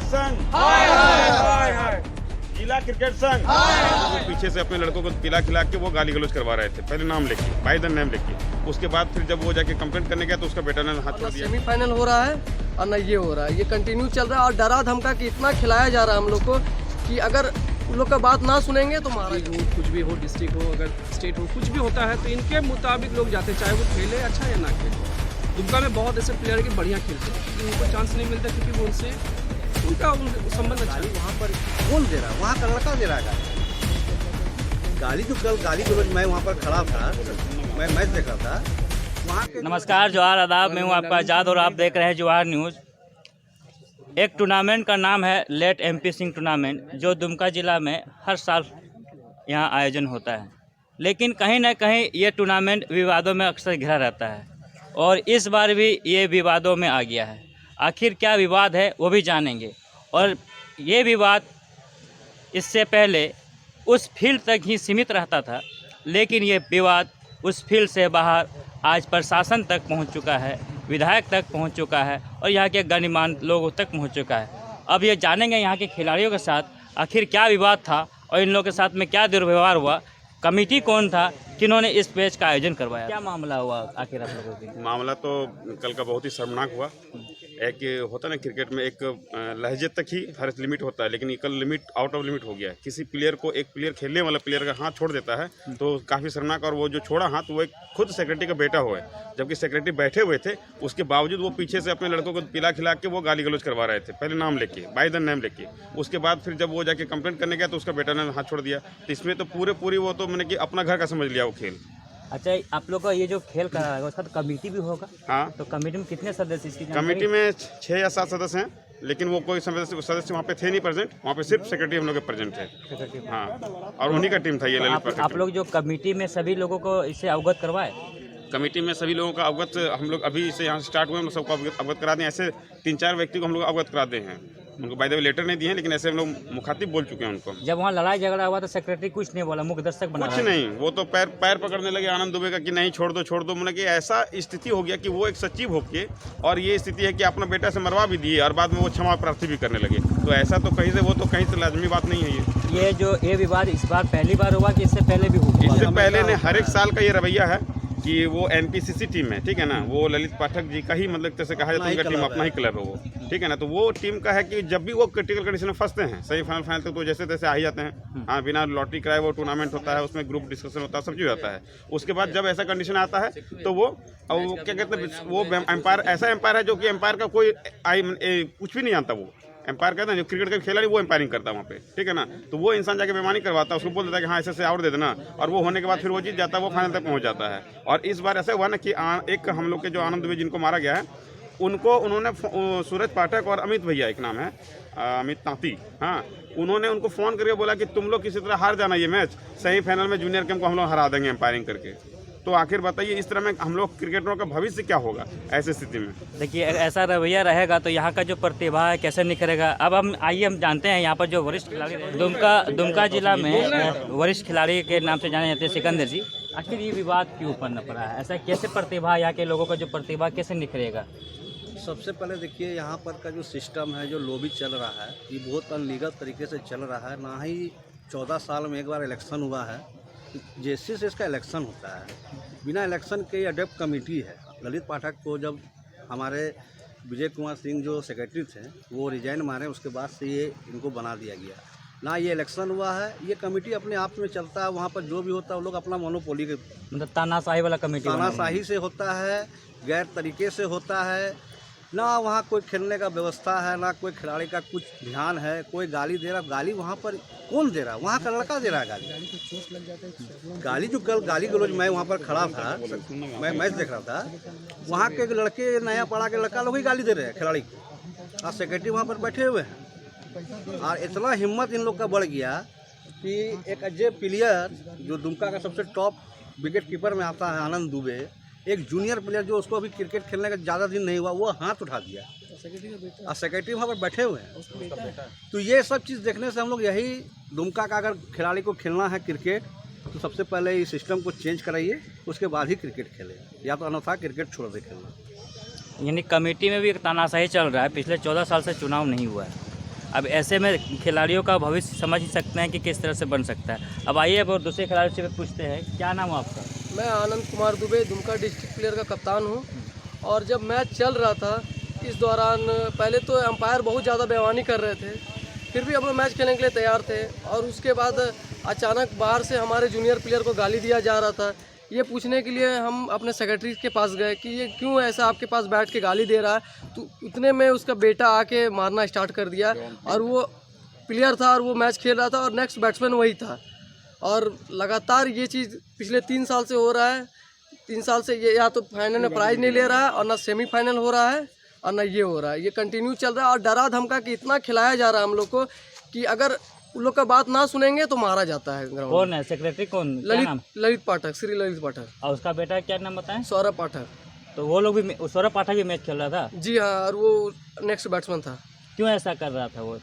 संघ, जिला क्रिकेट संघ। वो पीछे से अपने लड़कों को पिला खिला के वो गाली गलौज करवा रहे थे, पहले नाम लेके, बाय द नेम लेके। उसके बाद फिर जब वो जाके कंप्लेंट करने गया तो उसका बेटा ने हाथ छोड़ दिया। सेमीफाइनल हो रहा है और न ये हो रहा है, ये कंटिन्यू चल रहा है और डरा धमका कि इतना खिलाया जा रहा है हम लोग को कि अगर उन लोग का बात ना सुनेंगे तो मारा जाएगा। कुछ भी हो, डिस्ट्रिक्ट हो, अगर स्टेट हो, कुछ भी होता है तो इनके मुताबिक लोग जाते, चाहे वो खेले अच्छा या ना खेले। दुमका में बहुत ऐसे प्लेयर के बढ़िया खेलते हैं लेकिन उनको चांस नहीं मिलता क्योंकि वो उनसे उनका संबंध अच्छा है। वहाँ पर कौन दे रहा है? वहाँ का लड़का दे रहा है गाली। जो कल गाली गलौज मैं वहाँ पर खड़ा था, मैं मैच देख रहा था वहाँ के। नमस्कार, जोहार आदाब, मैं हूँ आपका आज़ाद और आप देख रहे हैं जोहार न्यूज़। एक टूर्नामेंट का नाम है लेट एमपी सिंह टूर्नामेंट, जो दुमका ज़िला में हर साल यहाँ आयोजन होता है। लेकिन कहीं ना कहीं ये टूर्नामेंट विवादों में अक्सर घिरा रहता है और इस बार भी ये विवादों में आ गया है। आखिर क्या विवाद है वो भी जानेंगे। और ये विवाद इससे पहले उस फील्ड तक ही सीमित रहता था, लेकिन ये विवाद उस फील्ड से बाहर आज प्रशासन तक पहुंच चुका है, विधायक तक पहुंच चुका है और यहाँ के गणमान्य लोगों तक पहुंच चुका है। अब ये जानेंगे यहाँ के खिलाड़ियों के साथ आखिर क्या विवाद था और इन लोगों के साथ में क्या दुर्व्यवहार हुआ, कमेटी कौन था, किन्होंने इस मैच का आयोजन करवाया, क्या मामला हुआ आखिर आप लोगों की। मामला तो कल का बहुत ही शर्मनाक हुआ। एक होता है ना क्रिकेट में, एक लहजे तक ही हर लिमिट होता है, लेकिन कल लिमिट आउट ऑफ लिमिट हो गया। किसी प्लेयर को, एक प्लेयर खेलने वाला प्लेयर का हाथ छोड़ देता है तो काफ़ी शर्मनाक। और वो जो छोड़ा हाथ वो एक खुद सेक्रेटरी का बेटा हुआ है, जबकि सेक्रेटरी बैठे हुए थे, उसके बावजूद वो पीछे से अपने लड़कों को पिला खिला के वो गाली गलौज करवा रहे थे, पहले नाम लेके, बाय द नेम लेके। उसके बाद फिर जब वो जाके कंप्लेंट करने गया तो उसका बेटा ने हाथ छोड़ दिया। तो इसमें तो पूरी वो तो मैंने कि अपना घर का समझ लिया वो खेल। अच्छा, आप लोग का ये जो खेल करा है उसका तो कमेटी भी होगा। हाँ, तो कमेटी में कितने सदस्य इसकी कमेटी में 6 या 7 सदस्य हैं, लेकिन वो कोई सदस्य वहाँ पे थे नहीं प्रेजेंट। वहाँ पे सिर्फ सेक्रेटरी हम लोग के प्रेजेंट थे। हाँ, और उन्हीं का टीम था ये ललित। आप लोग जो कमेटी में सभी लोगों को इससे अवगत करवाए? कमेटी में सभी लोगों का अवगत हम लोग अभी से यहाँ स्टार्ट हुए, हम लोग सबको अवगत करा दें। ऐसे 3-4 व्यक्ति को हम लोग अवगत करा दे हैं। उनको बाय द वे लेटर नहीं दिए हैं, लेकिन ऐसे हम लोग मुखातिब बोल चुके हैं उनको। जब वहाँ लड़ाई झगड़ा हुआ तो सेक्रेटरी कुछ नहीं बोला, मुख्य दर्शक बना कुछ नहीं, वो तो पैर पकड़ने लगे आनंद दुबे का कि नहीं छोड़ दो। मतलब कि ऐसा स्थिति हो गया कि वो एक सचिव होके और ये स्थिति है कि अपना बेटा से मरवा भी दिए और बाद में वो क्षमा प्रार्थी भी करने लगे। तो ऐसा तो कहीं से, वो तो कहीं से लाजमी बात नहीं है। ये विवाद इस बार पहली बार हुआ कि इससे पहले भी हुआ? इससे पहले ने हर एक साल का ये रवैया है कि वो एनपीसीसी टीम है, ठीक है ना, वो ललित पाठक जी का ही मतलब जैसे कहा जाता है उनका टीम अपना ही क्लब है वो, ठीक है ना। तो वो टीम का है कि जब भी वो क्रिटिकल कंडीशन में फंसते हैं, सेमीफाइनल फाइनल तक तो जैसे तैसे आ ही जाते हैं। हाँ, बिना लॉटरी कराए वो टूर्नामेंट होता है, उसमें ग्रुप डिस्कशन होता है, सब चीज़ होता है। उसके बाद जब ऐसा कंडीशन आता है तो वो क्या कहते हैं, वो एम्पायर ऐसा एम्पायर है जो कि एम्पायर का कोई कुछ भी नहीं जानता। वो एम्पायर कहते हैं जो क्रिकेट का खेला नहीं, वो एम्पायरिंग करता है वहाँ पे, ठीक है ना। तो वो इंसान जाके बेईमानी करवाता है, उसको बोल देता है कि हाँ ऐसे आउट दे देना, और वो होने के बाद फिर वो जीत जाता है, वो फाइनल तक पहुँच जाता है। और इस बार ऐसा हुआ ना कि एक हम लोग के जो आनंद दुबे जिनको मारा गया है, उन्होंने सूरज पाठक और अमित भैया, एक नाम है अमित तांती, हाँ, उन्होंने उनको फ़ोन करके बोला कि तुम लोग किसी तरह हार जाना ये मैच, सेमीफाइनल में जूनियर गेम को हम लोग हरा देंगे एम्पायरिंग करके। तो आखिर बताइए इस तरह में हम लोग क्रिकेटरों का भविष्य क्या होगा ऐसी स्थिति में? देखिए, ऐसा रवैया रहेगा तो यहाँ का जो प्रतिभा है कैसे निखरेगा। अब हम जानते हैं यहाँ पर जो वरिष्ठ खिलाड़ी दुमका जिला में वरिष्ठ खिलाड़ी के नाम से जाने जाते हैं सिकंदर जी। आखिर ये विवाद क्यों उत्पन्न पड़ा है? ऐसा कैसे प्रतिभा, यहाँ के लोगों का जो प्रतिभा कैसे निखरेगा? सबसे पहले देखिए, यहाँ पर का जो सिस्टम है, जो लॉबी चल रहा है, ये बहुत अनलीगल तरीके से चल रहा है। ना ही 14 साल में एक बार इलेक्शन हुआ है, जैसे से इसका इलेक्शन होता है, बिना इलेक्शन के अडेप्ट कमेटी है। ललित पाठक को जब हमारे विजय कुमार सिंह जो सेक्रेटरी थे वो रिजाइन मारे, उसके बाद से ये इनको बना दिया गया। ना ये इलेक्शन हुआ है, ये कमेटी अपने आप में चलता है। वहाँ पर जो भी होता है वो लोग अपना मोनोपोली के, मतलब तानाशाही वाला कमेटी, तानाशाही से होता है, गैर तरीके से होता है। ना वहाँ कोई खेलने का व्यवस्था है, ना कोई खिलाड़ी का कुछ ध्यान है। कोई गाली दे रहा, गाली वहाँ पर कौन दे रहा? वहाँ का लड़का दे रहा है गाली। गाली जो कल गाली गलौज, मैं वहाँ पर खड़ा था, मैं मैच देख रहा था, वहाँ के लड़के, नया पड़ा के लड़का लोग ही गाली दे रहे हैं खिलाड़ी को, और सेक्रेटरी वहाँ पर बैठे हुए हैं। और इतना हिम्मत इन लोग का बढ़ गया कि एक अजय प्लेयर जो दुमका का सबसे टॉप विकेट कीपर में आता है, आनंद दुबे, एक जूनियर प्लेयर जो उसको अभी क्रिकेट खेलने का ज़्यादा दिन नहीं हुआ, वो हाथ उठा दिया और सेक्रेटरी वहाँ पर बैठे हुए हैं। तो ये सब चीज़ देखने से हम लोग यही, दुमका का अगर खिलाड़ी को खेलना है क्रिकेट तो सबसे पहले इस सिस्टम को चेंज कराइए, उसके बाद ही क्रिकेट खेले, या तो अन्यथा क्रिकेट छोड़ दे खेलना। यानी कमेटी में भी एक तानाशाही चल रहा है, पिछले 14 साल से चुनाव नहीं हुआ है। अब ऐसे में खिलाड़ियों का भविष्य समझ ही सकते हैं कि किस तरह से बन सकता है। अब आइए अब और दूसरे खिलाड़ी से पूछते हैं, क्या नाम है आपका? मैं आनंद कुमार दुबे, दुमका डिस्ट्रिक्ट प्लेयर का कप्तान हूँ। और जब मैच चल रहा था इस दौरान पहले तो अंपायर बहुत ज़्यादा बेईमानी कर रहे थे, फिर भी हम लोग मैच खेलने के लिए तैयार थे। और उसके बाद अचानक बाहर से हमारे जूनियर प्लेयर को गाली दिया जा रहा था। ये पूछने के लिए हम अपने सेक्रेटरी के पास गए कि ये क्यों ऐसा आपके पास बैठ के गाली दे रहा है। तो इतने में उसका बेटा आके मारना स्टार्ट कर दिया और वो प्लेयर था और वो मैच खेल रहा था और नेक्स्ट बैट्समैन वही था। और लगातार ये चीज़ पिछले 3 साल से हो रहा है। 3 साल से ये या तो फाइनल में प्राइज़ नहीं ले रहा है और ना सेमीफाइनल हो रहा है और ना ये हो रहा है। ये कंटिन्यू चल रहा है और डरा धमका के इतना खिलाया जा रहा है हम लोग को कि अगर उन लोग का बात ना सुनेंगे तो मारा जाता है ग्राउंड। कौन है सेक्रेटरी? कौन? क्या नाम? ललित पाठक, श्री ललित पाठक। और उसका बेटा क्या नाम बताएं? सौरभ पाठक। तो वो लोग भी, सौरभ पाठक भी मैच खेल रहा था? जी हाँ, और वो नेक्स्ट बैट्समैन था। क्यों ऐसा कर रहा था वो?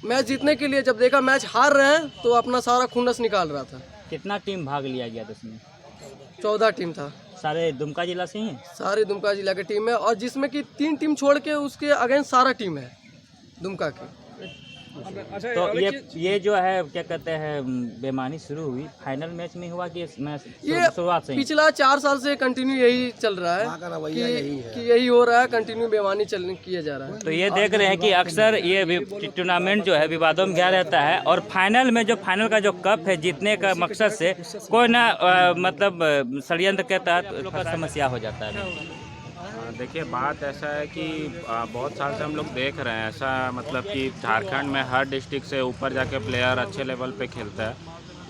मैच जीतने के लिए। जब देखा मैच हार रहे हैं तो अपना सारा खुन्नस निकाल रहा था। कितना टीम भाग लिया गया था इसमें? 14 टीम था। सारे दुमका जिला से ही हैं? सारे दुमका जिला की टीम है और जिसमें कि 3 टीम छोड़ के उसके अगेंस्ट सारा टीम है दुमका की। अच्छा, तो ये जो है क्या कहते हैं बेईमानी शुरू हुई फाइनल मैच में हुआ कि इस मैच ये शुरुआत से ही? पिछला 4 साल से कंटिन्यू यही चल रहा है कि यही हो रहा है, कंटिन्यू बेईमानी किया जा रहा है। तो ये देख रहे हैं कि अक्सर ये टूर्नामेंट जो है विवादों में गया रहता है और फाइनल में जो फाइनल का जो कप है जीतने का मकसद से कोई ना मतलब षड्यंत्र के तहत समस्या हो जाता है। देखिए, बात ऐसा है कि बहुत साल से हम लोग देख रहे हैं ऐसा, मतलब कि झारखंड में हर डिस्ट्रिक्ट से ऊपर जाके प्लेयर अच्छे लेवल पे खेलता है,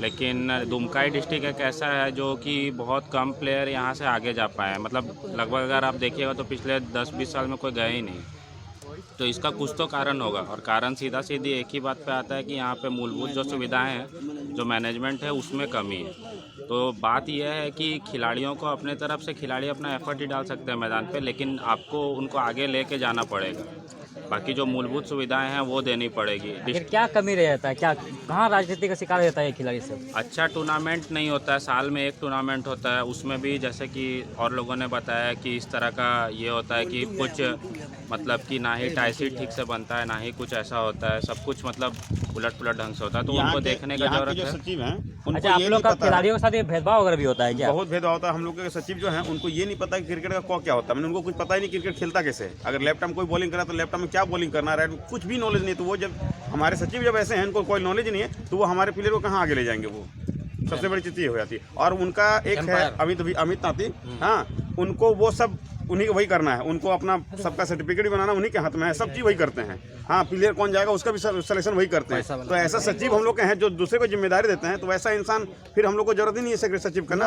लेकिन दुमका डिस्ट्रिक्ट एक ऐसा है जो कि बहुत कम प्लेयर यहाँ से आगे जा पाए हैं। मतलब लगभग अगर आप देखिएगा तो पिछले 10-20 साल में कोई गए ही नहीं। तो इसका कुछ तो कारण होगा और कारण सीधा सीधी एक ही बात पे आता है कि यहाँ पे मूलभूत जो सुविधाएं हैं, जो मैनेजमेंट है, उसमें कमी है। तो बात यह है कि खिलाड़ियों को अपने तरफ से खिलाड़ी अपना एफर्ट ही डाल सकते हैं मैदान पे, लेकिन आपको उनको आगे लेके जाना पड़ेगा। बाकी जो मूलभूत सुविधाएं हैं वो देनी पड़ेगी। फिर क्या कमी रहता है? क्या कहाँ राजनीति का शिकार रहता है खिलाड़ी सब? अच्छा टूर्नामेंट नहीं होता है, साल में एक टूर्नामेंट होता है, उसमें भी जैसे कि और लोगों ने बताया कि इस तरह का ये होता है कि कुछ मतलब कि ना ही टाइसीट ठीक से बनता है, ना ही कुछ ऐसा होता है, सब कुछ मतलब उलट पुलट ढंग से होता है। तो उनको देखने का जरूरत है। सचिव हैं, अच्छा, आप लोग का खिलाड़ियों के साथ ये भेदभाव वगैरह भी होता है क्या? बहुत भेदभाव होता है। हम लोग के सचिव जो हैं उनको ये नहीं पता कि क्रिकेट का क्या होता है। मैंने उनको कुछ पता ही नहीं क्रिकेट खेलता कैसे है। अगर लेफ्ट में कोई बॉलिंग करा तो लेफ्ट में क्या बॉलिंग करना है, राइट कुछ भी नॉलेज नहीं। तो वो जब हमारे सचिव जब ऐसे हैं, उनको कोई नॉलेज नहीं है, तो वो हमारे प्लेयर को कहाँ आगे ले जाएंगे? वो सबसे बड़ी चीज़ ये हो जाती है। और उनका एक है अमित नाती, हाँ, उनको वो सब उन्हीं को वही करना है। उनको अपना सबका सर्टिफिकेट भी बनाना उन्हीं के हाथ में है, सब चीज़ वही करते हैं। हाँ, प्लेयर कौन जाएगा उसका भी सिलेक्शन वही करते हैं। तो ऐसा सचिव हम लोग के हैं जो दूसरे को जिम्मेदारी देते हैं। तो वैसा इंसान फिर हम लोग को जरूरत ही नहीं है सेक्रेटरी सचिव का ना।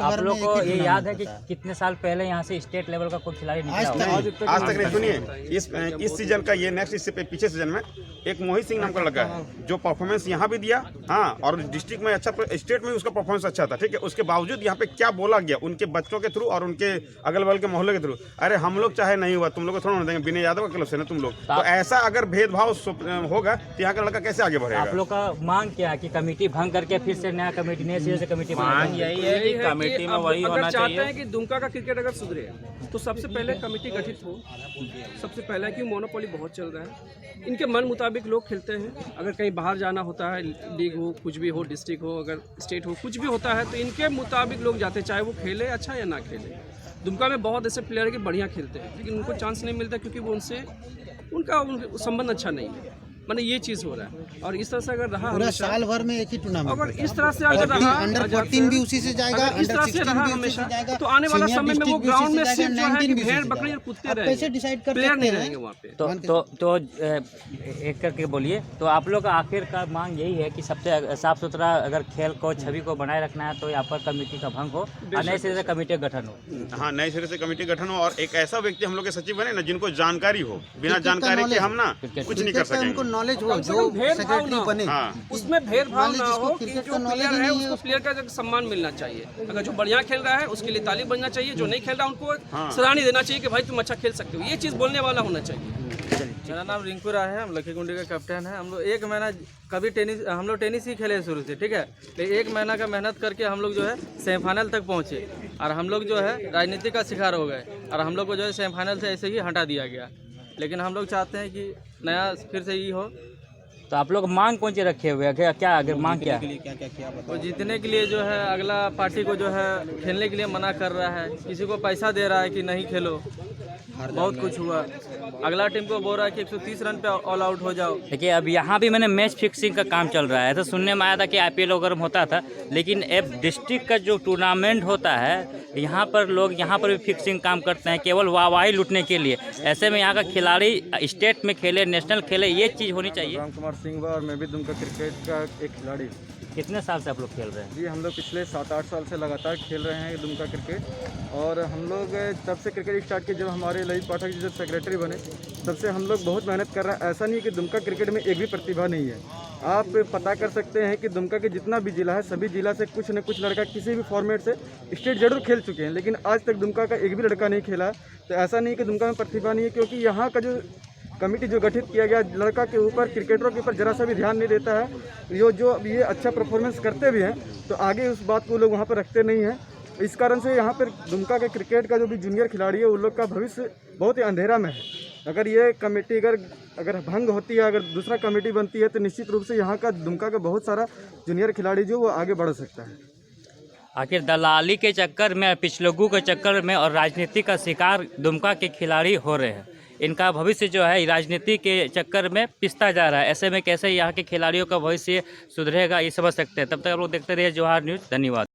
आप लोग को ये याद है कि कितने साल पहले यहाँ से स्टेट लेवल का कोई खिलाड़ी निकला होगा? आज तक नहीं। सुनिए, इस सीजन का ये नेक्स्ट इससे पीछे सीजन में एक मोहित सिंह नाम का लड़का है जो परफॉर्मेंस यहाँ भी दिया, हाँ, और डिस्ट्रिक्ट में अच्छा, स्टेट में उसका परफॉर्मेंस अच्छा था, ठीक है। उसके बावजूद यहाँ पे क्या बोला गया उनके बच्चों के थ्रू और उनके अगल बगल के मोहल्ले के थ्रू, अरे हम लोग चाहे नहीं हुआ, तुम लोग को थोड़ा ना देंगे, विनय यादव का क्लब से ना तुम लोग। तो ऐसा अगर भेदभाव होगा तो यहाँ का लड़का कैसे आगे बढ़ेगा? आप लोग का मांग क्या है कि कमेटी भंग करके फिर से नया कमेटी, नए सिरे से कमेटी मांग यही है कि कमेटी में वही होना चाहते चाहिए। हैं कि दुमका का क्रिकेट अगर सुधरे तो सबसे पहले कमेटी गठित हो। सबसे पहला कि मोनोपोली बहुत चल रहा है, इनके मन मुताबिक लोग खेलते हैं। अगर कहीं बाहर जाना होता है, लीग हो, कुछ भी हो, डिस्ट्रिक्ट हो, अगर स्टेट हो, कुछ भी होता है तो इनके मुताबिक लोग जाते, चाहे वो खेले अच्छा या ना खेले। दुमका में बहुत ऐसे प्लेयर के बढ़िया खेलते हैं लेकिन उनको चांस नहीं मिलता क्योंकि वो उनका संबंध अच्छा नहीं है। मैंने ये चीज़ हो रहा है और इस तरह से अगर रहा पूरा साल भर में एक ही टूर्नामेंट, अगर इस तरह से अगर रहा, अंडर 14 भी उसी से जाएगा, इस तरह से रहा हमेशा, तो आने वाला समय में वो ग्राउंड में सिर्फ जो है कि भेड़ बकरी और कुत्ते रहेंगे, कैसे डिसाइड कर प्लेयर नहीं सकते रहेंगे हैं? वहाँ पे। तो एक करके बोलिए। तो आप लोग का आखिर का मांग यही है कि सबसे साफ सुथरा अगर खेल को छवि को बनाए रखना है तो यहाँ पर कमेटी का भंग हो और नए सिरे से कमेटी का गठन हो। हाँ, नए सिरे से कमेटी गठन हो और एक ऐसा व्यक्ति हम लोग के सचिव बने ना जिनको जानकारी हो। बिना जानकारी के हम ना कुछ नहीं कर सकेंगे। उनको नॉलेज हो, जो भेदभाव ना बने, हाँ, उसमें भेदभाव ना हो कि क्रिकेट जो का नॉलेज प्लेयर है नहीं है उसको प्लेयर का सम्मान मिलना चाहिए। अगर जो बढ़िया खेल रहा है उसके लिए ताली बजना चाहिए, जो नहीं खेल रहा उनको सराहनीय देना चाहिए कि भाई तुम अच्छा खेल सकते हो। ये चीज़ बोलने वाला होना चाहिए। मेरा नाम रिंकू राय है, हम लखीकुंडी का कैप्टन है। हम लोग एक महीना कभी हम लोग टेनिस ही खेले शुरू से, ठीक है। लेकिन एक महीना का मेहनत करके हम लोग जो है सेमीफाइनल तक पहुँचे और हम लोग जो है राजनीति का शिकार हो गए और हम लोग को जो है सेमीफाइनल से ऐसे ही हटा दिया गया। लेकिन हम लोग चाहते हैं कि नया फिर से ये हो। तो आप लोग मांग कौन सी रखे हुए हैं, क्या अगर मांग क्या है? और जीतने के लिए जो है अगला पार्टी को जो है खेलने के लिए मना कर रहा है, किसी को पैसा दे रहा है कि नहीं खेलो, बहुत कुछ हुआ। अगला टीम को बोल रहा है कि 130 रन पे ऑल आउट हो जाओ। देखिए अब यहाँ भी मैंने मैच फिक्सिंग का काम चल रहा है। तो सुनने में आया था कि IPL वगैरह में होता था, लेकिन अब डिस्ट्रिक्ट का जो टूर्नामेंट होता है यहाँ पर लोग यहाँ पर भी फिक्सिंग काम करते हैं केवल वाहवाही लूटने के लिए। ऐसे में यहाँ का खिलाड़ी स्टेट में खेले, नेशनल खेले, ये चीज़ होनी चाहिए। राम कुमार सिंह और मैं भी दुमका क्रिकेट का एक खिलाड़ी। कितने साल से आप लोग खेल रहे हैं? जी हम लोग पिछले 7-8 साल से लगातार खेल रहे हैं दुमका क्रिकेट। और हम लोग तब से क्रिकेट स्टार्ट किए जब हमारे ललित पाठक जी जब सेक्रेटरी बने, तब से हम लोग बहुत मेहनत कर रहे हैं। ऐसा नहीं है कि दुमका क्रिकेट में एक भी प्रतिभा नहीं है। आप पता कर सकते हैं कि दुमका के जितना भी जिला है, सभी जिला से कुछ न कुछ लड़का किसी भी फॉर्मेट से स्टेट जरूर खेल चुके हैं, लेकिन आज तक दुमका का एक भी लड़का नहीं खेला। तो ऐसा नहीं है कि दुमका में प्रतिभा नहीं है, क्योंकि यहाँ का जो कमेटी जो गठित किया गया लड़का के ऊपर, क्रिकेटरों के ऊपर जरा सा भी ध्यान नहीं देता है। जो अब ये अच्छा परफॉर्मेंस करते भी हैं तो आगे उस बात को लोग वहाँ पर रखते नहीं हैं। इस कारण से यहाँ पर दुमका के क्रिकेट का जो भी जूनियर खिलाड़ी है उन लोग का भविष्य बहुत ही अंधेरा में है। अगर ये कमेटी अगर भंग होती है, अगर दूसरा कमेटी बनती है, तो निश्चित रूप से यहाँ का दुमका का बहुत सारा जूनियर खिलाड़ी जो वो आगे बढ़ सकता है। आखिर दलाली के चक्कर में, पिछलोगों के चक्कर में और राजनीति का शिकार दुमका के खिलाड़ी हो रहे हैं। इनका भविष्य जो है राजनीति के चक्कर में पिसता जा रहा है। ऐसे में कैसे यहाँ के खिलाड़ियों का भविष्य सुधरेगा, ये समझ सकते हैं। तब तक आप लोग देखते रहिए जवाहर न्यूज़। धन्यवाद।